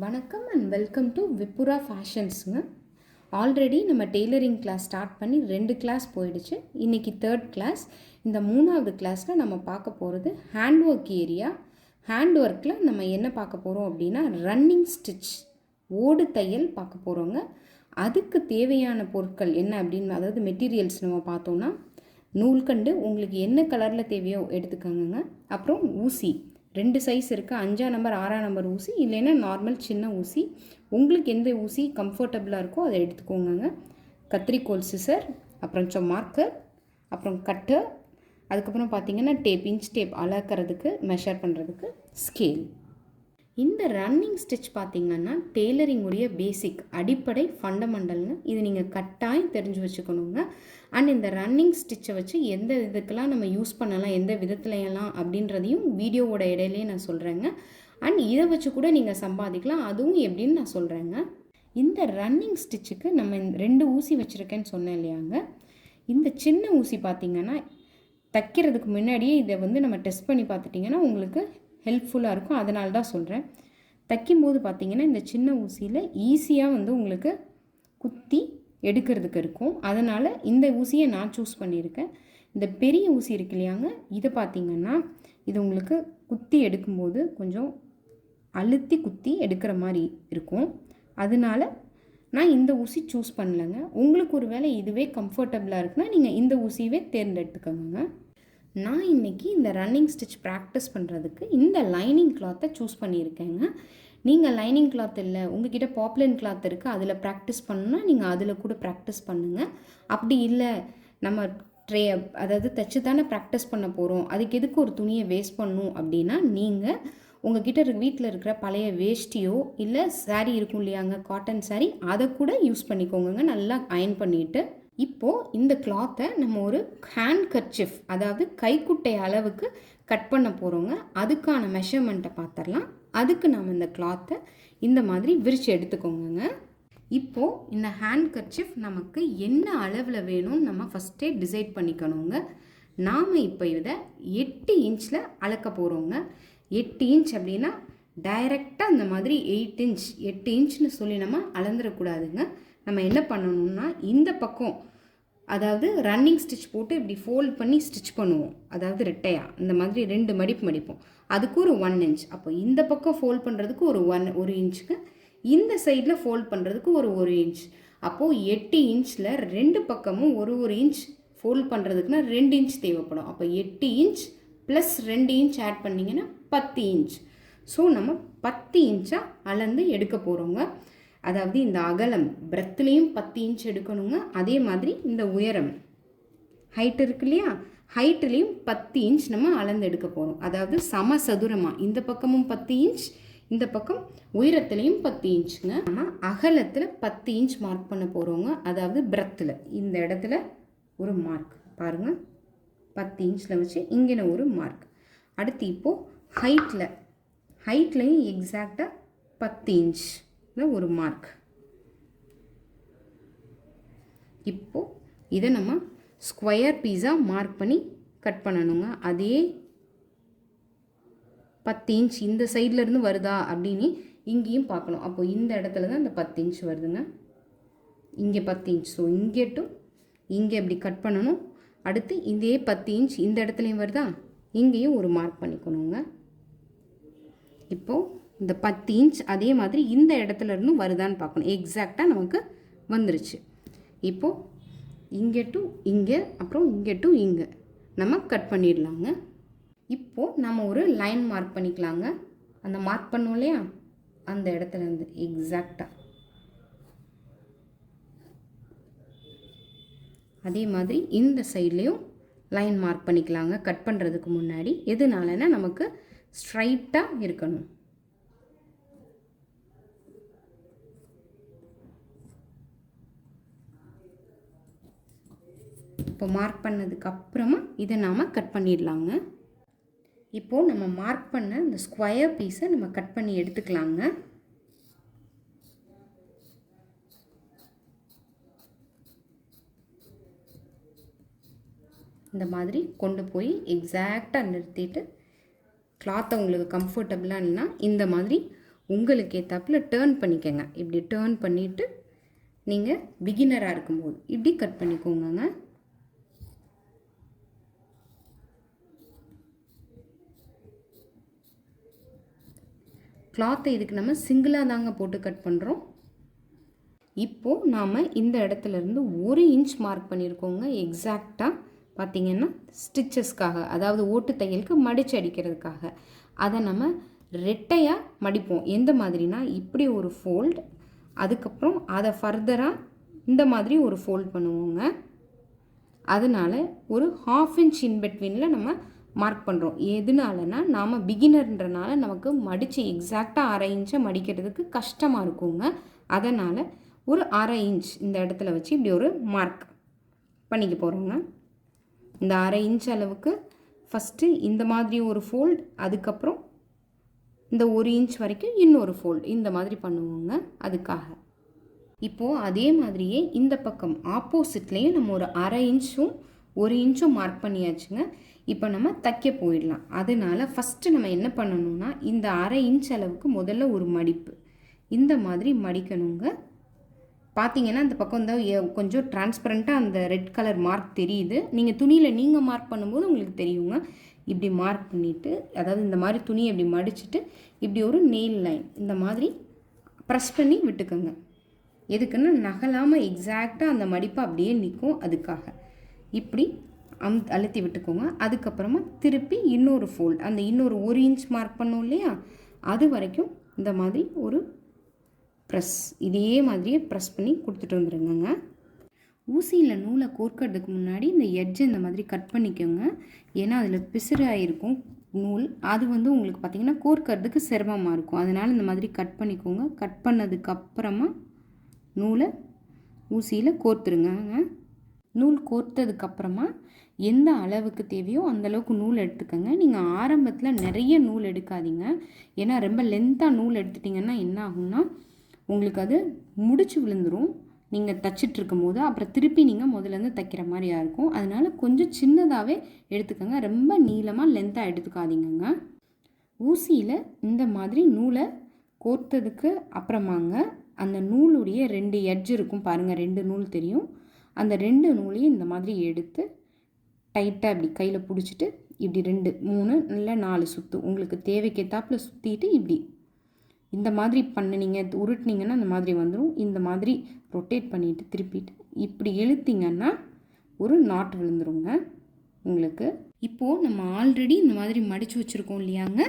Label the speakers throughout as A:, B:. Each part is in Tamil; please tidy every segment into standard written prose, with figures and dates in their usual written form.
A: வணக்கம் அண்ட் வெல்கம் டு விப்புரா ஃபேஷன்ஸுங்க. ஆல்ரெடி நம்ம டெய்லரிங் கிளாஸ் ஸ்டார்ட் பண்ணி 2 கிளாஸ் போயிடுச்சு. இன்றைக்கி 3rd கிளாஸ். இந்த 3வது கிளாஸில் நம்ம பார்க்க போகிறது ஹேண்ட் ஒர்க் ஏரியா. ஹேண்ட் ஒர்க்கில் நம்ம என்ன பார்க்க போகிறோம் அப்படின்னா ரன்னிங் ஸ்டிச், ஓடு தையல் பார்க்க போகிறோங்க. அதுக்கு தேவையான பொருட்கள் என்ன அப்படின்னு, அதாவது மெட்டீரியல்ஸ் நம்ம பார்த்தோன்னா, நூல்கண்டு உங்களுக்கு என்ன கலரில் தேவையோ எடுத்துக்கோங்க. அப்புறம் ஊசி 2 சைஸ் இருக்குது, 5ஆம் நம்பர் 6ஆம் நம்பர் ஊசி, இல்லைன்னா நார்மல் சின்ன ஊசி. உங்களுக்கு எந்த ஊசி கம்ஃபர்டபுளாக இருக்கோ அதை எடுத்துக்கோங்க. கத்திரிக்கோல், சிசர், அப்புறம் மார்க்கர், அப்புறம் கட்டர், அதுக்கப்புறம் பார்த்திங்கன்னா டேப், இன்ச் டேப் அளக்கிறதுக்கு, மெஷர் பண்ணுறதுக்கு ஸ்கேல். இந்த ரன்னிங் ஸ்டிச் பார்த்திங்கன்னா டெய்லரிங்குடைய பேசிக் அடிப்படை ஃபண்டமெண்டல்னு இது நீங்கள் கட்டாயம் தெரிஞ்சு வச்சுக்கணுங்க. அண்ட் இந்த ரன்னிங் ஸ்டிச்சை வச்சு எந்த இதுக்கெல்லாம் நம்ம யூஸ் பண்ணலாம், எந்த விதத்துலையெல்லாம் அப்படின்றதையும் வீடியோவோட இடையிலேயே நான் சொல்கிறேங்க. அண்ட் இதை வச்சு கூட நீங்கள் சம்பாதிக்கலாம், அதுவும் எப்படின்னு நான் சொல்கிறேங்க. இந்த ரன்னிங் ஸ்டிச்சுக்கு நம்ம 2 ஊசி வச்சுருக்கேன்னு சொன்னேன் இல்லையாங்க. இந்த சின்ன ஊசி பார்த்திங்கன்னா தைக்கிறதுக்கு முன்னாடியே இதை நம்ம டெஸ்ட் பண்ணி பார்த்துட்டிங்கன்னா உங்களுக்கு ஹெல்ப்ஃபுல்லாக இருக்கும். அதனால தான் சொல்கிறேன். தைக்கும்போது பார்த்திங்கன்னா இந்த சின்ன ஊசியில் ஈஸியாக உங்களுக்கு குத்தி எடுக்கிறதுக்கு இருக்கும். அதனால் இந்த ஊசியை நான் சூஸ் பண்ணியிருக்கேன். இந்த பெரிய ஊசி இருக்கு இல்லையாங்க, இதை பார்த்திங்கன்னா இது உங்களுக்கு குத்தி எடுக்கும்போது கொஞ்சம் அழுத்தி குத்தி எடுக்கிற மாதிரி இருக்கும். அதனால் நான் இந்த ஊசி சூஸ் பண்ணலைங்க. உங்களுக்கு ஒரு வேளை இதுவே கம்ஃபர்டபுளாக இருக்குன்னா நீங்கள் இந்த ஊசியவே தேர்ந்தெடுத்துக்கோங்க. நான் இன்றைக்கி இந்த ரன்னிங் ஸ்டிச் ப்ராக்டிஸ் பண்ணுறதுக்கு இந்த லைனிங் கிளாத்தை சூஸ் பண்ணியிருக்கேங்க. நீங்கள் லைனிங் கிளாத் இல்லை, உங்கள்கிட்ட பாப்லின் கிளாத் இருக்குது, அதில் ப்ராக்டிஸ் பண்ணணுன்னா நீங்கள் அதில் கூட ப்ராக்டிஸ் பண்ணுங்கள். அப்படி இல்லை, நம்ம அதாவது தைச்சு தானே ப்ராக்டிஸ் பண்ண போகிறோம், அதுக்கு எதுக்கு ஒரு துணியை வேஸ்ட் பண்ணணும் அப்படின்னா நீங்கள் உங்கள்கிட்ட வீட்டில் இருக்கிற பழைய வேஷ்டியோ இல்லை சாரீ இருக்கும் இல்லையாங்க, காட்டன் சாரீ, அதை கூட யூஸ் பண்ணிக்கோங்க நல்லா அயன் பண்ணிவிட்டு. இப்போது இந்த கிளாத்தை நம்ம ஒரு ஹேண்ட் கர்ச்சிஃப், அதாவது கைக்குட்டை அளவுக்கு கட் பண்ண போகிறோங்க. அதுக்கான மெஷர்மெண்ட்டை பார்த்துடலாம். அதுக்கு நாம் இந்த கிளாத்தை இந்த மாதிரி விரித்து எடுத்துக்கோங்க. இப்போது இந்த ஹேண்ட் கர்ச்சிஃப் நமக்கு என்ன அளவில் வேணும்னு நம்ம ஃபஸ்ட்டே டிசைட் பண்ணிக்கணுங்க. நாம் இப்போ இதை 8 இன்ச்சில் அளக்க போகிறோங்க. 8 இன்ச் அப்படின்னா டைரெக்டாக இந்த மாதிரி 8 இன்ச்னு சொல்லி நம்ம அளந்துடக்கூடாதுங்க. நம்ம என்ன பண்ணணும்னா இந்த பக்கம், அதாவது ரன்னிங் ஸ்டிச் போட்டு இப்படி ஃபோல்ட் பண்ணி ஸ்டிச் பண்ணுவோம், அதாவது ரெட்டையாக இந்த மாதிரி 2 மடிப்பு மடிப்போம். அதுக்கு ஒரு 1 இன்ச். அப்போ இந்த பக்கம் ஃபோல்ட் பண்ணுறதுக்கு ஒரு இன்ச்சுக்கு, இந்த சைடில் ஃபோல்ட் பண்ணுறதுக்கு ஒரு இன்ச். அப்போது 8 இன்ச்சில் 2 பக்கமும் ஒரு இன்ச் ஃபோல்ட் பண்ணுறதுக்குன்னா 2 இன்ச் தேவைப்படும். அப்போ 8 இன்ச் ப்ளஸ் 2 இன்ச் ஆட் பண்ணிங்கன்னா 10 இன்ச். ஸோ நம்ம 10 இன்ச்சாக அளந்து எடுக்க போகிறோங்க. அதாவது இந்த அகலம் பிரெத்லேயும் 10 இன்ச் எடுக்கணுங்க. அதே மாதிரி இந்த உயரம் ஹைட் இருக்கு இல்லையா, ஹைட்லேயும் 10 இன்ச் நம்ம அளந்து எடுக்க போகிறோம். அதாவது சம சதுரமாக இந்த பக்கமும் 10 இன்ச், இந்த பக்கம் உயரத்துலேயும் 10 இன்ச்சுங்க. நம்ம அகலத்தில் 10 இன்ச் மார்க் பண்ண போகிறோங்க. அதாவது பிரெத்தில் இந்த இடத்துல ஒரு மார்க் பாருங்கள், 10 இன்ச்சில் வச்சு இங்கே ஒரு மார்க். அடுத்து இப்போது ஹைட்லையும் எக்ஸாக்டாக 10 இன்ச் ஒரு மார்க். இப்போது இதை நம்ம ஸ்கொயர் பீஸாக மார்க் பண்ணி கட் பண்ணணுங்க. அதே 10 இன்ச் இந்த சைட்லேருந்து வருதா அப்படின்னு இங்கேயும் பார்க்கணும். அப்போது இந்த இடத்துல தான் இந்த 10 இன்ச் வருதுங்க, இங்கே 10 இன்ச். ஸோ இங்கே டு இங்கே இப்படி கட் பண்ணணும். அடுத்து இதே 10 இன்ச் இந்த இடத்துலையும் வருதா, இங்கேயும் ஒரு மார்க் பண்ணிக்கணுங்க. இப்போது இந்த 10 இன்ச் அதே மாதிரி இந்த இடத்துல இருந்தும் வருதான்னு பார்க்கணும். எக்ஸாக்டாக நமக்கு வந்துருச்சு. இப்போது இங்கே டு இங்கே, அப்புறம் இங்கே டு இங்கே நம்ம கட் பண்ணிடலாங்க. இப்போது நம்ம ஒரு லைன் மார்க் பண்ணிக்கலாங்க. அந்த மார்க் பண்ணோம் இல்லையா, அந்த இடத்துல இருந்து எக்ஸாக்டாக அதே மாதிரி இந்த சைட்லேயும் லைன் மார்க் பண்ணிக்கலாங்க கட் பண்ணுறதுக்கு முன்னாடி. எதுனாலன்னா நமக்கு ஸ்ட்ரைட்டாக இருக்கணும். இப்போ மார்க் பண்ணதுக்கு அப்புறமா இதை நாம் கட் பண்ணிடலாங்க. இப்போது நம்ம மார்க் பண்ண இந்த ஸ்கொயர் பீஸை நம்ம கட் பண்ணி எடுத்துக்கலாங்க. இந்த மாதிரி கொண்டு போய் எக்ஸாக்டாக நிறுத்திட்டு, கிளாத்தை உங்களுக்கு கம்ஃபர்டபுளாக இல்லைன்னா இந்த மாதிரி உங்களுக்கு ஏற்றாப்புல டேர்ன் பண்ணிக்கங்க. இப்படி டேர்ன் பண்ணிவிட்டு நீங்கள் பிகினராக இருக்கும்போது இப்படி கட் பண்ணிக்கோங்க. கிளாத்தை இதுக்கு நம்ம சிங்கிளாக தாங்க போட்டு கட் பண்ணுறோம். இப்போது நாம் இந்த இடத்துலேருந்து 1 இன்ச் மார்க் பண்ணியிருக்கோங்க. எக்ஸாக்டாக பார்த்திங்கன்னா ஸ்டிச்சஸ்க்காக, அதாவது ஓட்டு தையலுக்கு மடித்து அடிக்கிறதுக்காக. அதை நம்ம ரெட்டையாக மடிப்போம். எந்த மாதிரினா இப்படி ஒரு ஃபோல்டு, அதுக்கப்புறம் அதை ஃபர்தராக இந்த மாதிரி ஒரு ஃபோல்ட் பண்ணுவோங்க. அதனால் ஒரு 1/2 இன்ச் இன்பிட்வீனில் நம்ம மார்க் பண்ணுறோம். எதுனாலனா நாம் பிகினர்ன்றனால நமக்கு மடித்து எக்ஸாக்டாக 1/2 இன்ச்சை மடிக்கிறதுக்கு கஷ்டமாக இருக்குங்க. அதனால் ஒரு 1/2 இன்ச் இந்த இடத்துல வச்சு இப்படி ஒரு மார்க் பண்ணிக்க போகிறோங்க. இந்த 1/2 இன்ச் அளவுக்கு ஃபஸ்ட்டு இந்த மாதிரி ஒரு ஃபோல்டு, அதுக்கப்புறம் இந்த 1 இன்ச் வரைக்கும் இன்னொரு ஃபோல்டு, இந்த மாதிரி பண்ணுவோங்க. அதுக்காக இப்போது அதே மாதிரியே இந்த பக்கம் ஆப்போசிட்லேயும் நம்ம ஒரு 1/2 இன்ச்சும் 1 இன்ச்சும் மார்க் பண்ணியாச்சுங்க. இப்போ நம்ம தைக்க போயிடலாம். அதனால் ஃபஸ்ட்டு நம்ம என்ன பண்ணணும்னா இந்த 1/2 இன்ச் அளவுக்கு முதல்ல ஒரு மடிப்பு இந்த மாதிரி மடிக்கணுங்க. பார்த்தீங்கன்னா இந்த பக்கம் இந்த கொஞ்சம் டிரான்ஸ்பரண்ட்டாக அந்த ரெட் கலர் மார்க் தெரியுது. நீங்கள் துணியில் நீங்கள் மார்க் பண்ணும்போது உங்களுக்கு தெரியுங்க. இப்படி மார்க் பண்ணிவிட்டு, அதாவது இந்த மாதிரி துணியை இப்படி மடிச்சுட்டு இப்படி ஒரு நெயில் லைன் இந்த மாதிரி ப்ரெஸ் பண்ணி விட்டுக்கோங்க. எதுக்குன்னா நகலாமல் எக்ஸாக்டாக அந்த மடிப்பு அப்படியே நிற்கும். அதுக்காக இப்படி அழுத்தி விட்டுக்கோங்க. அதுக்கப்புறமா திருப்பி இன்னொரு ஃபோல்டு, அந்த இன்னொரு 1 இன்ச் மார்க் பண்ணோம் இல்லையா, அது வரைக்கும் இந்த மாதிரி ஒரு ப்ரெஸ், இதே மாதிரியே ப்ரெஸ் பண்ணி கொடுத்துட்டு வந்துடுங்க. ஊசியில் நூலை கோர்க்கறதுக்கு முன்னாடி இந்த எட்ஜை இந்த மாதிரி கட் பண்ணிக்கோங்க. ஏன்னா அதில் பிசுறாயிருக்கும் நூல், அது உங்களுக்கு பார்த்திங்கன்னா கோர்க்கறதுக்கு சிரமமாக இருக்கும். அதனால் இந்த மாதிரி கட் பண்ணிக்கோங்க. கட் பண்ணதுக்கப்புறமா நூலை ஊசியில் கோர்த்துருங்க. நூல் கோர்த்ததுக்கப்புறமா எந்த அளவுக்கு தேவையோ அந்தளவுக்கு நூல் எடுத்துக்கோங்க. நீங்கள் ஆரம்பத்தில் நிறைய நூல் எடுக்காதீங்க. ஏன்னா ரொம்ப லென்த்தாக நூல் எடுத்துட்டிங்கன்னா என்ன ஆகும்னா உங்களுக்கு அது முடிச்சு விழுந்துடும் நீங்கள் தைச்சிட்ருக்கும் போது. அப்புறம் திருப்பி நீங்கள் முதலேருந்து தைக்கிற மாதிரியா இருக்கும். அதனால் கொஞ்சம் சின்னதாகவே எடுத்துக்கோங்க. ரொம்ப நீளமாக லென்த்தாக எடுத்துக்காதீங்க. ஊசியில் இந்த மாதிரி நூலை கோர்த்ததுக்கு அப்புறமாங்க அந்த நூலுடைய 2 எட்ஜ் இருக்கும் பாருங்கள், 2 நூல் தெரியும். அந்த 2 நூலையும் இந்த மாதிரி எடுத்து டைட்டாக இப்படி கையில் பிடிச்சிட்டு இப்படி 2 3 இல்லை 4 சுற்று உங்களுக்கு தேவைக்கேற்றாப்பில் சுற்றிட்டு இப்படி இந்த மாதிரி பண்ணினீங்க, உருட்டினீங்கன்னா இந்த மாதிரி வந்துடும். இந்த மாதிரி ரொட்டேட் பண்ணிவிட்டு திருப்பிட்டு இப்படி இழுத்திங்கன்னா ஒரு நாட் விழுந்துருங்க உங்களுக்கு. இப்போது நம்ம ஆல்ரெடி இந்த மாதிரி மடித்து வச்சுருக்கோம் இல்லையாங்க,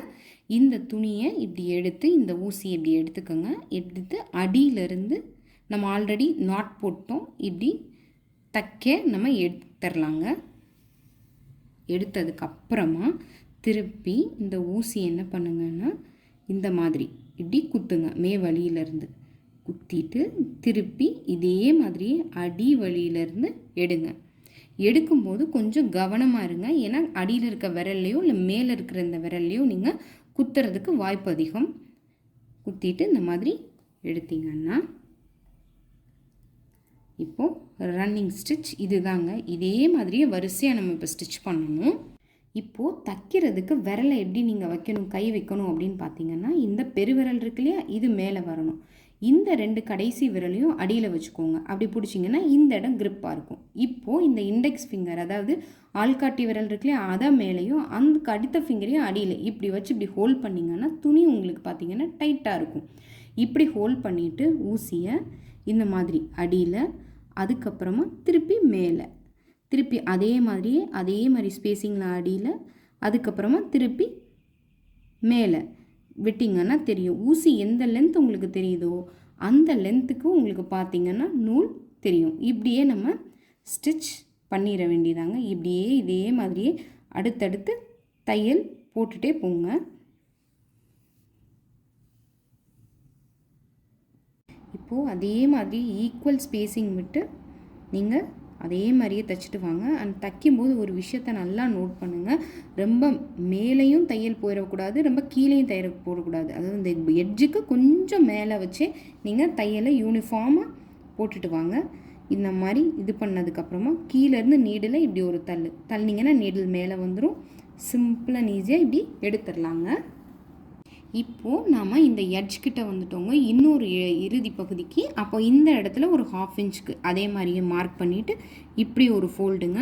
A: இந்த துணியை இப்படி எடுத்து இந்த ஊசியை இப்படி எடுத்துக்கோங்க. எடுத்து அடியிலிருந்து நம்ம ஆல்ரெடி நாட் போட்டோம், இப்படி தைக்க நம்ம எடுத்துடலாங்க. எடுத்ததுக்கப்புறமா திருப்பி இந்த ஊசி என்ன பண்ணுங்கன்னா இந்த மாதிரி இப்படி குத்துங்க. மே வழியிலேருந்து குத்திட்டு திருப்பி இதே மாதிரி அடி வழியிலேருந்து எடுங்க. எடுக்கும்போது கொஞ்சம் கவனமாக இருங்க. ஏன்னா அடியில் இருக்க விரல்லையோ இல்லை மேலே இருக்கிற இந்த விரல்லையோ நீங்கள் குத்துறதுக்கு வாய்ப்பு அதிகம். குத்திட்டு இந்த மாதிரி எடுத்தீங்கன்னா இப்போது ரன்னிங் ஸ்டிச் இதுதாங்க. இதே மாதிரியே வரிசையாக நம்ம இப்போ ஸ்டிச் பண்ணணும். இப்போது தைக்கிறதுக்கு விரலை எப்படி நீங்கள் வைக்கணும், கை வைக்கணும் அப்படின்னு பார்த்தீங்கன்னா இந்த பெருவிரல் இருக்கு இல்லையா, இது மேலே வரணும். இந்த 2 கடைசி விரலையும் அடியில் வச்சுக்கோங்க. அப்படி பிடிச்சிங்கன்னா இந்த இடம் கிரிப்பாக இருக்கும். இப்போது இந்த இண்டெக்ஸ் ஃபிங்கர், அதாவது ஆள்காட்டி விரல் இருக்கு இல்லையா, அதை மேலேயும் அந்த அடுத்த ஃபிங்கரையும் அடியில் இப்படி வச்சு இப்படி ஹோல்ட் பண்ணிங்கன்னா துணி உங்களுக்கு பார்த்திங்கன்னா டைட்டாக இருக்கும். இப்படி ஹோல்ட் பண்ணிவிட்டு ஊசியை இந்த மாதிரி அடியில், அதுக்கப்புறமா திருப்பி மேலே, திருப்பி அதே மாதிரி ஸ்பேஸிங்கில் அடியில், அதுக்கப்புறமா திருப்பி மேலே விட்டிங்கன்னா தெரியும். ஊசி எந்த லென்த் உங்களுக்கு தெரியுதோ அந்த லென்த்துக்கு உங்களுக்கு பார்த்திங்கன்னா நூல் தெரியும். இப்படியே நம்ம ஸ்டிச் பண்ணிட வேண்டியதாங்க. இப்படியே இதே மாதிரியே அடுத்தடுத்து தையல் போட்டுகிட்டே போங்க. இப்போது அதே மாதிரி ஈக்குவல் ஸ்பேஸிங் விட்டு நீங்கள் அதே மாதிரியே தைச்சிட்டு வாங்க. அண்ட் தைக்கும்போது ஒரு விஷயத்த நல்லா நோட் பண்ணுங்கள். ரொம்ப மேலேயும் தையல் போயிடக்கூடாது, ரொம்ப கீழேயும் தையல் போடக்கூடாது. அதாவது இந்த எட்ஜுக்கு கொஞ்சம் மேலே வச்சு நீங்கள் தையலை யூனிஃபார்மாக போட்டுட்டு வாங்க. இந்த மாதிரி இது பண்ணதுக்கப்புறமா கீழேருந்து நீடில் இப்படி ஒரு தள்ளினீங்கன்னா நீடில் மேலே வந்துடும். சிம்பிளாக ஈஸியாக இப்படி எடுத்துடலாங்க. இப்போது நாம் இந்த எட்ஜ் கிட்ட வந்துட்டோங்க இன்னொரு இறுதி பகுதிக்கு. அப்போ இந்த இடத்துல ஒரு 1/2 இன்ச்சுக்கு அதே மாதிரியே மார்க் பண்ணிவிட்டு இப்படி ஒரு ஃபோல்டுங்க.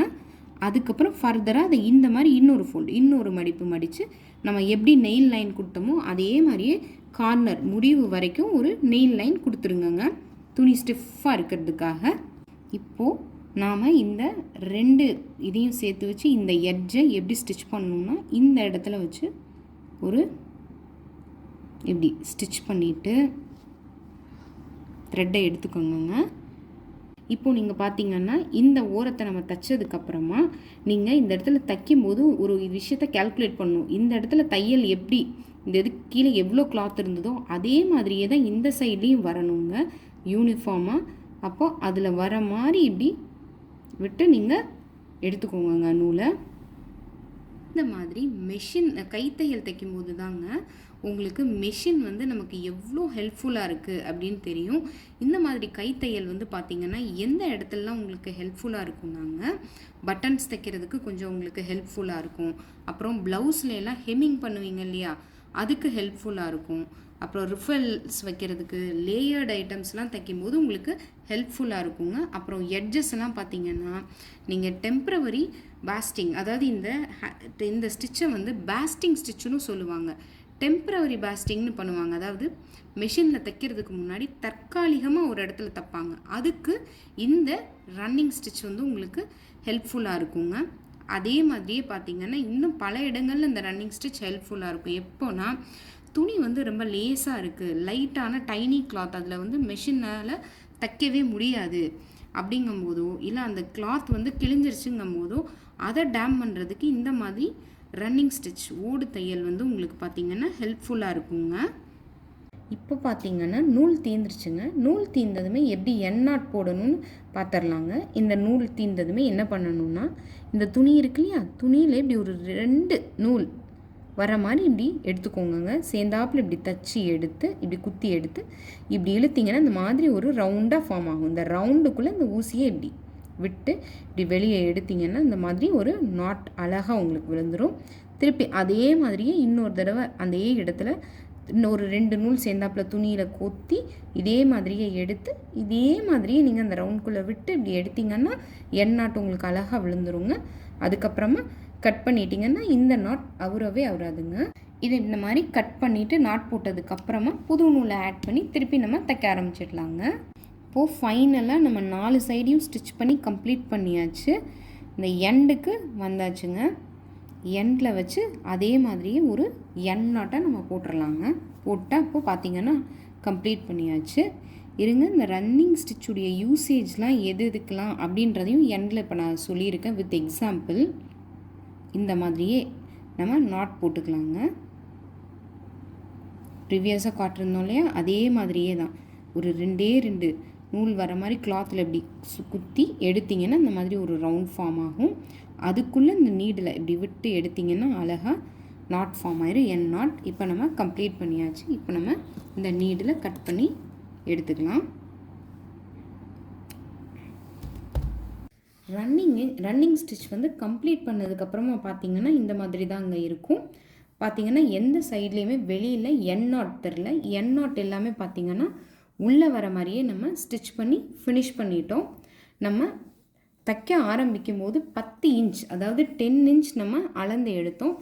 A: அதுக்கப்புறம் ஃபர்தராக அதை இந்த மாதிரி இன்னொரு ஃபோல்டு, இன்னொரு மடிப்பு மடித்து நம்ம எப்படி நெயில் லைன் கொடுத்தோமோ அதே மாதிரியே கார்னர் முடிவு வரைக்கும் ஒரு நெயில் லைன் கொடுத்துருங்கங்க, துணி ஸ்டிஃபாக இருக்கிறதுக்காக. இப்போது நாம் இந்த 2 இதையும் சேர்த்து வச்சு இந்த எட்ஜை எப்படி ஸ்டிச் பண்ணணும்னா இந்த இடத்துல வச்சு ஒரு இப்படி ஸ்டிச் பண்ணிவிட்டு த்ரெட்டை எடுத்துக்கோங்க. இப்போது நீங்கள் பார்த்தீங்கன்னா இந்த ஓரத்தை நம்ம தைச்சதுக்கப்புறமா நீங்கள் இந்த இடத்துல தைக்கும்போது ஒரு விஷயத்தை கேல்குலேட் பண்ணணும். இந்த இடத்துல தையல் எப்படி இந்த இதுக்கு கீழே எவ்வளோ கிளாத் இருந்ததோ அதே மாதிரியே தான் இந்த சைட்லேயும் வரணுங்க யூனிஃபார்மாக. அப்போது அதில் வர மாதிரி இப்படி விட்டு நீங்கள் எடுத்துக்கோங்க நூலை. இந்த மாதிரி மெஷின் கைத்தையல் தைக்கும்போது தாங்க உங்களுக்கு மெஷின் வந்து நமக்கு எவ்வளோ ஹெல்ப்ஃபுல்லாக இருக்குது அப்படின்னு தெரியும். இந்த மாதிரி கைத்தையல் வந்து பார்த்திங்கன்னா எந்த இடத்துலலாம் உங்களுக்கு ஹெல்ப்ஃபுல்லாக இருக்கும்னாங்க, பட்டன்ஸ் தைக்கிறதுக்கு கொஞ்சம் உங்களுக்கு ஹெல்ப்ஃபுல்லாக இருக்கும். அப்புறம் ப்ளவுஸ்லாம் ஹெம்மிங் பண்ணுவீங்க இல்லையா, அதுக்கு ஹெல்ப்ஃபுல்லாக இருக்கும். அப்புறம் ரிஃபல்ஸ் வைக்கிறதுக்கு லேயர்டு ஐட்டம்ஸ்லாம் தைக்கும்போது உங்களுக்கு ஹெல்ப்ஃபுல்லாக இருக்குங்க. அப்புறம் எட்ஜஸ்லாம் பார்த்திங்கன்னா நீங்கள் டெம்ப்ரவரி பேஸ்டிங், அதாவது இந்த ஸ்டிச்சை வந்து பேஸ்டிங் ஸ்டிச்சுன்னு சொல்லுவாங்க. டெம்ப்ரவரி பேஸ்டிங்னு பண்ணுவாங்க, அதாவது மெஷினில் தைக்கிறதுக்கு முன்னாடி தற்காலிகமாக ஒரு இடத்துல தைப்பாங்க. அதுக்கு இந்த ரன்னிங் ஸ்டிச் வந்து உங்களுக்கு ஹெல்ப்ஃபுல்லாக இருக்குங்க. அதே மாதிரியே பார்த்திங்கன்னா இன்னும் பல இடங்களில் இந்த ரன்னிங் ஸ்டிச் ஹெல்ப்ஃபுல்லாக இருக்கும். எப்போனா துணி வந்து ரொம்ப லேஸாக இருக்குது, லைட்டான டைனி கிளாத், அதில் வந்து மெஷினால் தைக்கவே முடியாது அப்படிங்கும்போதோ இல்லை அந்த கிளாத் வந்து கிழிஞ்சிருச்சுங்கும் போதோ அதை டேம் பண்ணுறதுக்கு இந்த மாதிரி ரன்னிங் ஸ்டிச் ஓடு தையல் வந்து உங்களுக்கு பார்த்திங்கன்னா ஹெல்ப்ஃபுல்லாக இருக்குங்க. இப்போ பார்த்திங்கன்னா நூல் தீந்துருச்சுங்க. நூல் தீர்ந்ததுமே எப்படி எண்ணாட் போடணும்னு பார்த்துடலாங்க. இந்த நூல் தீர்ந்ததுமே என்ன பண்ணணும்னா இந்த துணி இருக்கு இல்லையா, துணியில் இப்படி ஒரு 2 நூல் வர மாதிரி இப்படி எடுத்துக்கோங்க. சேர்ந்தாப்பில் இப்படி தச்சு எடுத்து இப்படி குத்தி எடுத்து இப்படி இழுத்திங்கன்னா இந்த மாதிரி ஒரு ரவுண்டாக ஃபார்ம் ஆகும். இந்த ரவுண்டுக்குள்ளே இந்த ஊசியை இப்படி விட்டு இப்படி வெளியே எடுத்திங்கன்னா இந்த மாதிரி ஒரு நாட் அழகாக உங்களுக்கு விழுந்துடும். திருப்பி அதே மாதிரியே இன்னொரு தடவை அதே இடத்துல இன்னொரு 2 நூல் சேர்ந்தாப்பில் துணியில் கொத்தி இதே மாதிரியே எடுத்து இதே மாதிரியே நீங்கள் அந்த ரவுண்டுக்குள்ளே விட்டு இப்படி எடுத்திங்கன்னா எண்ணாட் உங்களுக்கு அழகாக விழுந்துருங்க. அதுக்கப்புறமா கட் பண்ணிட்டீங்கன்னா இந்த நாட் அவராதுங்க. இதை இந்த மாதிரி கட் பண்ணிவிட்டு நாட் போட்டதுக்கப்புறமா புது நூலை ஆட் பண்ணி திருப்பி நம்ம தைக்க ஆரம்பிச்சிடலாங்க. இப்போது ஃபைனலாக நம்ம 4 சைடையும் ஸ்டிச் பண்ணி கம்ப்ளீட் பண்ணியாச்சு. இந்த எண்டுக்கு வந்தாச்சுங்க. எண்டில் வச்சு அதே மாதிரியே ஒரு எண் நாட்டை நம்ம போட்டுடலாங்க. போட்டால் இப்போது பார்த்திங்கன்னா கம்ப்ளீட் பண்ணியாச்சு. இருங்க, இந்த ரன்னிங் ஸ்டிச்சுடைய யூசேஜ்லாம் எதுக்கெலாம் அப்படின்றதையும் எண்டில் இப்போ நான் சொல்லியிருக்கேன் வித் எக்ஸாம்பிள். இந்த மாதிரியே நம்ம நாட் போட்டுக்கலாங்க. ப்ரீவியஸாக காட்டிருந்தோம் இல்லையா, அதே மாதிரியே தான் ஒரு 2 நூல் வர மாதிரி கிளாத்தில் இப்படி குத்தி எடுத்திங்கன்னா இந்த மாதிரி ஒரு ரவுண்ட் ஃபார்ம் ஆகும். அதுக்குள்ளே இந்த நீடில் இப்படி விட்டு எடுத்திங்கன்னா அழகாக நாட் ஃபார்ம் ஆயிரும், என் நாட். இப்போ நம்ம கம்ப்ளீட் பண்ணியாச்சு. இப்போ நம்ம இந்த நீடில் கட் பண்ணி எடுத்துக்கலாம். ரன்னிங் ஸ்டிச் வந்து கம்ப்ளீட் பண்ணதுக்கப்புறமா பார்த்திங்கன்னா இந்த மாதிரி தான் அங்கே இருக்கும். பார்த்திங்கன்னா எந்த சைட்லேயுமே வெளியில் என் நாட் தெரில, என் நாட் எல்லாமே பார்த்திங்கன்னா உள்ளே வர மாதிரியே நம்ம ஸ்டிச் பண்ணி ஃபினிஷ் பண்ணிட்டோம். நம்ம தைக்க ஆரம்பிக்கும் போது 10 இன்ச் அதாவது 10 இன்ச் நம்ம அளந்து எடுத்தோம்.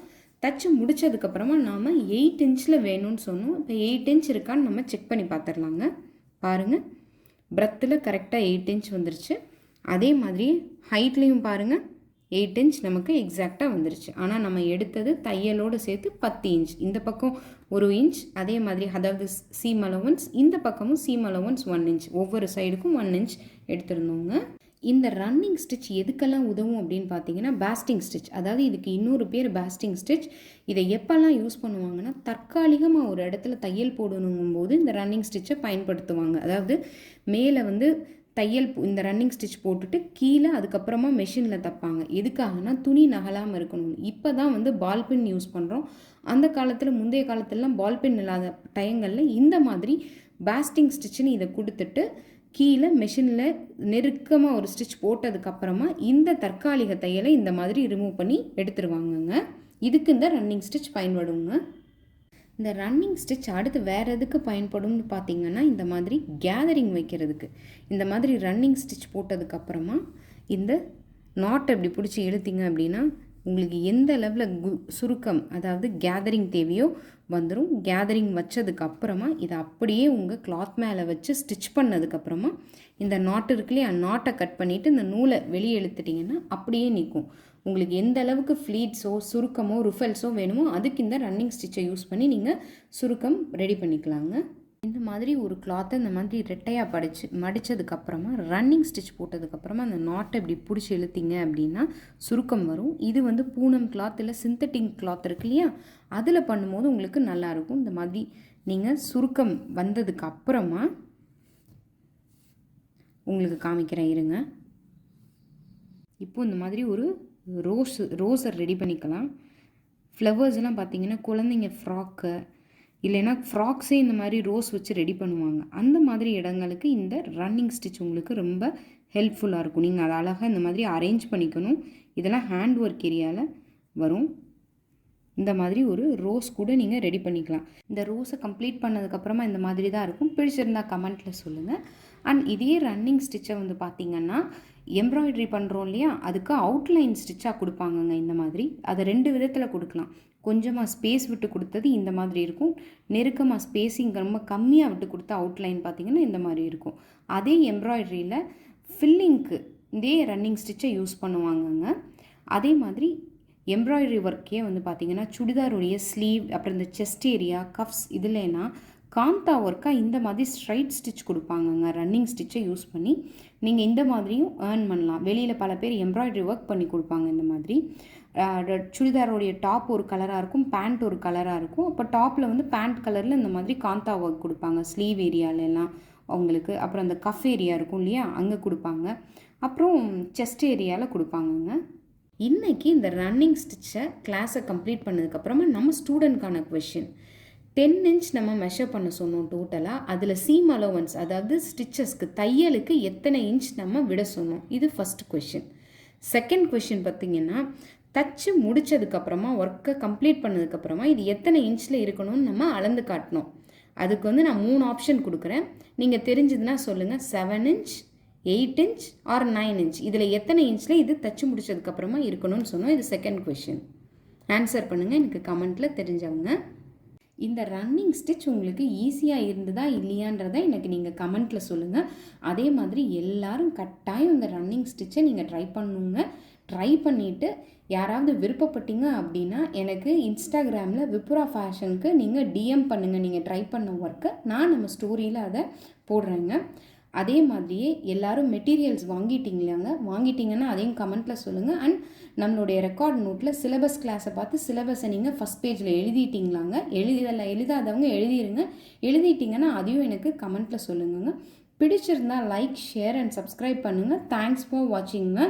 A: தைச்சி முடித்ததுக்கப்புறமா நாம் 8 இன்ச்சில் வேணும்னு சொன்னோம். இப்போ 8 இன்ச் இருக்கான்னு நம்ம செக் பண்ணி பார்த்துடலாங்க. பாருங்கள், பிரெத்தில் கரெக்டாக 8 இன்ச் வந்துருச்சு. அதே மாதிரி ஹைட்லேயும் பாருங்கள் 8 இன்ச் நமக்கு எக்ஸாக்டாக வந்துருச்சு. ஆனால் நம்ம எடுத்தது தையலோடு சேர்த்து 10 இன்ச். இந்த பக்கம் 1 இன்ச், அதே மாதிரி அதாவது சீம் அலவன்ஸ், இந்த பக்கமும் சீம் அலவன்ஸ் 1 இன்ச், ஒவ்வொரு சைடுக்கும் 1 இன்ச் எடுத்துருந்தோங்க. இந்த ரன்னிங் ஸ்டிச் எதுக்கெல்லாம் உதவும் அப்படின்னு பார்த்தீங்கன்னா பேஸ்டிங் ஸ்டிச், அதாவது இதுக்கு இன்னொரு பேர் பேஸ்டிங் ஸ்டிச். இதை எப்போல்லாம் யூஸ் பண்ணுவாங்கன்னா தற்காலிகமாக ஒரு இடத்துல தையல் போடணுங்கும் போது இந்த ரன்னிங் ஸ்டிச்சை பயன்படுத்துவாங்க. அதாவது மேலே வந்து தையல் இந்த ரன்னிங் ஸ்டிச் போட்டுட்டு கீழே அதுக்கப்புறமா மெஷினில் தைப்பாங்க. எதுக்காகனா துணி நகலாமல் இருக்கணும். இப்போ தான் வந்து பால்பின் யூஸ் பண்ணுறோம். அந்த காலத்தில் முந்தைய காலத்துலலாம் பால்பின் இல்லாத டயங்களில் இந்த மாதிரி பேஸ்டிங் ஸ்டிச்சுன்னு இதை கொடுத்துட்டு கீழே மெஷினில் நெருக்கமாக ஒரு ஸ்டிச் போட்டதுக்கப்புறமா இந்த தற்காலிக தையலை இந்த மாதிரி ரிமூவ் பண்ணி எடுத்துருவாங்கங்க. இதுக்கு இந்த ரன்னிங் ஸ்டிச் பயன்படுங்க. இந்த ரன்னிங் ஸ்டிச் அடுத்து வேறு எதுக்கு பயன்படும்னு பார்த்தீங்கன்னா, இந்த மாதிரி கேதரிங் வைக்கிறதுக்கு. இந்த மாதிரி ரன்னிங் ஸ்டிச் போட்டதுக்கப்புறமா இந்த நாட்டை இப்படி பிடிச்சி இழுத்தீங்க அப்படின்னா உங்களுக்கு எந்த லெவலில் சுருக்கம் அதாவது கேதரிங் தேவையோ வந்துடும். கேதரிங் வச்சதுக்கப்புறமா இதை அப்படியே உங்கள் கிளாத் மேலே வச்சு ஸ்டிச் பண்ணதுக்கப்புறமா இந்த நாட்டு இருக்குல்லையே நாட்டை கட் பண்ணிவிட்டு இந்த நூலை வெளியே இழுத்துட்டிங்கன்னா அப்படியே நிற்கும். உங்களுக்கு எந்த அளவுக்கு ஃப்ளீட்ஸோ சுருக்கமோ ருஃபல்ஸோ வேணுமோ அதுக்கு இந்த ரன்னிங் ஸ்டிச்சை யூஸ் பண்ணி நீங்கள் சுருக்கம் ரெடி பண்ணிக்கலாங்க. இந்த மாதிரி ஒரு கிளாத்தை இந்த மாதிரி ரெட்டையாக மடித்ததுக்கப்புறமா ரன்னிங் ஸ்டிச் போட்டதுக்கப்புறமா அந்த நாட்டை இப்படி பிடிச்சி இழுத்தீங்க அப்படின்னா சுருக்கம் வரும். இது வந்து பூனம் கிளாத் இல்லை சிந்தட்டிக் கிளாத் இருக்கு இல்லையா, அதில் பண்ணும்போது உங்களுக்கு நல்லாயிருக்கும். இந்த மாதிரி நீங்கள் சுருக்கம் வந்ததுக்கு அப்புறமா உங்களுக்கு காமிக்கிறேன் இருங்க. இப்போது இந்த மாதிரி ஒரு ரோஸை ரெடி பண்ணிக்கலாம். ஃப்ளவர்ஸ்லாம் பார்த்தீங்கன்னா குழந்தைங்க ஃப்ராக்கு இல்லைன்னா ஃப்ராக்ஸே இந்த மாதிரி ரோஸ் வச்சு ரெடி பண்ணுவாங்க. அந்த மாதிரி இடங்களுக்கு இந்த ரன்னிங் ஸ்டிச் உங்களுக்கு ரொம்ப ஹெல்ப்ஃபுல்லாக இருக்கும். நீங்கள் அதை அழகாக இந்த மாதிரி அரேஞ்ச் பண்ணிக்கணும். இதெல்லாம் ஹேண்ட் ஒர்க் ஏரியாவில் வரும். இந்த மாதிரி ஒரு ரோஸ் கூட நீங்கள் ரெடி பண்ணிக்கலாம். இந்த ரோஸை கம்ப்ளீட் பண்ணதுக்கப்புறமா இந்த மாதிரி தான் இருக்கும். பிடிச்சிருந்தா கமெண்ட்டில் சொல்லுங்கள். அண்ட் இதே ரன்னிங் ஸ்டிச்சை வந்து பார்த்திங்கன்னா எம்ப்ராய்டரி பண்ணுறோம் இல்லையா, அதுக்கு அவுட்லைன் ஸ்டிச்சாக கொடுப்பாங்கங்க. இந்த மாதிரி அதை 2 விதத்தில் கொடுக்கலாம். கொஞ்சமாக ஸ்பேஸ் விட்டு கொடுத்தது இந்த மாதிரி இருக்கும். நெருக்கமாக ஸ்பேஸிங் ரொம்ப கம்மியாக விட்டு கொடுத்த அவுட்லைன் பார்த்திங்கன்னா இந்த மாதிரி இருக்கும். அதே எம்ப்ராய்டரியில் ஃபில்லிங்க்கு இதே ரன்னிங் ஸ்டிச்சை யூஸ் பண்ணுவாங்கங்க. அதே மாதிரி எம்ப்ராய்டரி ஒர்க்கே வந்து பார்த்திங்கன்னா சுடிதாருடைய ஸ்லீவ் அப்புறம் இந்த செஸ்ட் ஏரியா கஃப்ஸ் இதுலனா காந்தா ஒர்க்காக இந்த மாதிரி ஸ்ட்ரைட் ஸ்டிச் கொடுப்பாங்கங்க. ரன்னிங் ஸ்டிச்சை யூஸ் பண்ணி நீங்கள் இந்த மாதிரியும் ஏர்ன் பண்ணலாம். வெளியில் பல பேர் எம்ப்ராய்டரி ஒர்க் பண்ணி கொடுப்பாங்க. இந்த மாதிரி சுடிதாரோடைய டாப் ஒரு கலராக இருக்கும், பேண்ட் ஒரு கலராக இருக்கும். அப்போ டாப்பில் வந்து பேண்ட் கலரில் இந்த மாதிரி காந்தா ஒர்க் கொடுப்பாங்க ஸ்லீவ் ஏரியாலெல்லாம் அவங்களுக்கு. அப்புறம் அந்த கஃப் ஏரியா இருக்கும் இல்லையா, அங்கே கொடுப்பாங்க. அப்புறம் செஸ்ட் ஏரியாவில் கொடுப்பாங்கங்க. இன்றைக்கி இந்த ரன்னிங் ஸ்டிச்சை கிளாஸை கம்ப்ளீட் பண்ணதுக்கப்புறமா நம்ம ஸ்டூடெண்ட்கான கொஷின் 10 இன்ச் நம்ம மெஷர் பண்ண சொன்னோம் டோட்டலாக. அதில் சீம் அலோவன்ஸ் அதாவது ஸ்டிச்சஸ்க்கு தையலுக்கு எத்தனை இன்ச் நம்ம விட சொன்னோம். இது ஃபஸ்ட் கொஷின். செகண்ட் கொஷின் பார்த்திங்கன்னா தச்சு முடித்ததுக்கப்புறமா ஒர்க்கை கம்ப்ளீட் பண்ணதுக்கப்புறமா இது எத்தனை இன்ச்சில் இருக்கணும்னு நம்ம அளந்து காட்டணும். அதுக்கு வந்து நான் 3 ஆப்ஷன் கொடுக்குறேன். நீங்கள் தெரிஞ்சதுன்னா சொல்லுங்கள். 7 இன்ச் 8 இன்ச் ஆர் 9 இன்ச் இதில் எத்தனை இன்ச்சில் இது தச்சு முடித்ததுக்கப்புறமா இருக்கணும்னு சொன்னோம். இது செகண்ட் கொஷின். ஆன்சர் பண்ணுங்கள் எனக்கு கமெண்ட்டில் தெரிஞ்சவங்க. இந்த ரன்னிங் ஸ்டிச் உங்களுக்கு ஈஸியாக இருந்ததா இல்லையான்றதை எனக்கு நீங்கள் கமெண்ட்டில் சொல்லுங்கள். அதே மாதிரி எல்லோரும் கட்டாயம் இந்த ரன்னிங் ஸ்டிச்சை நீங்கள் ட்ரை பண்ணுங்க. ட்ரை பண்ணிவிட்டு யாராவது விருப்பப்பட்டீங்க அப்படின்னா எனக்கு இன்ஸ்டாகிராமில் விப்புரா ஃபேஷனுக்கு நீங்கள் டிஎம் பண்ணுங்கள். நீங்கள் ட்ரை பண்ண ஒர்க்கை நான் நம்ம ஸ்டோரியில் அதை போடுறேங்க. அதே மாதிரியே எல்லோரும் மெட்டீரியல்ஸ் வாங்கிட்டீங்கன்னா அதையும் கமெண்ட்டில் சொல்லுங்கள். அண்ட் நம்மளுடைய ரெக்கார்ட் நோட்டில் சிலபஸ் கிளாஸை பார்த்து சிலபஸை நீங்கள் ஃபஸ்ட் பேஜில் எழுதிட்டிங்களாங்க. எழுதாதவங்க எழுதிட்டிங்கன்னா அதையும் எனக்கு கமெண்ட்டில் சொல்லுங்க. பிடிச்சிருந்தால் லைக் ஷேர் அண்ட் சப்ஸ்கிரைப் பண்ணுங்கள். Thanks for வாட்சிங்க.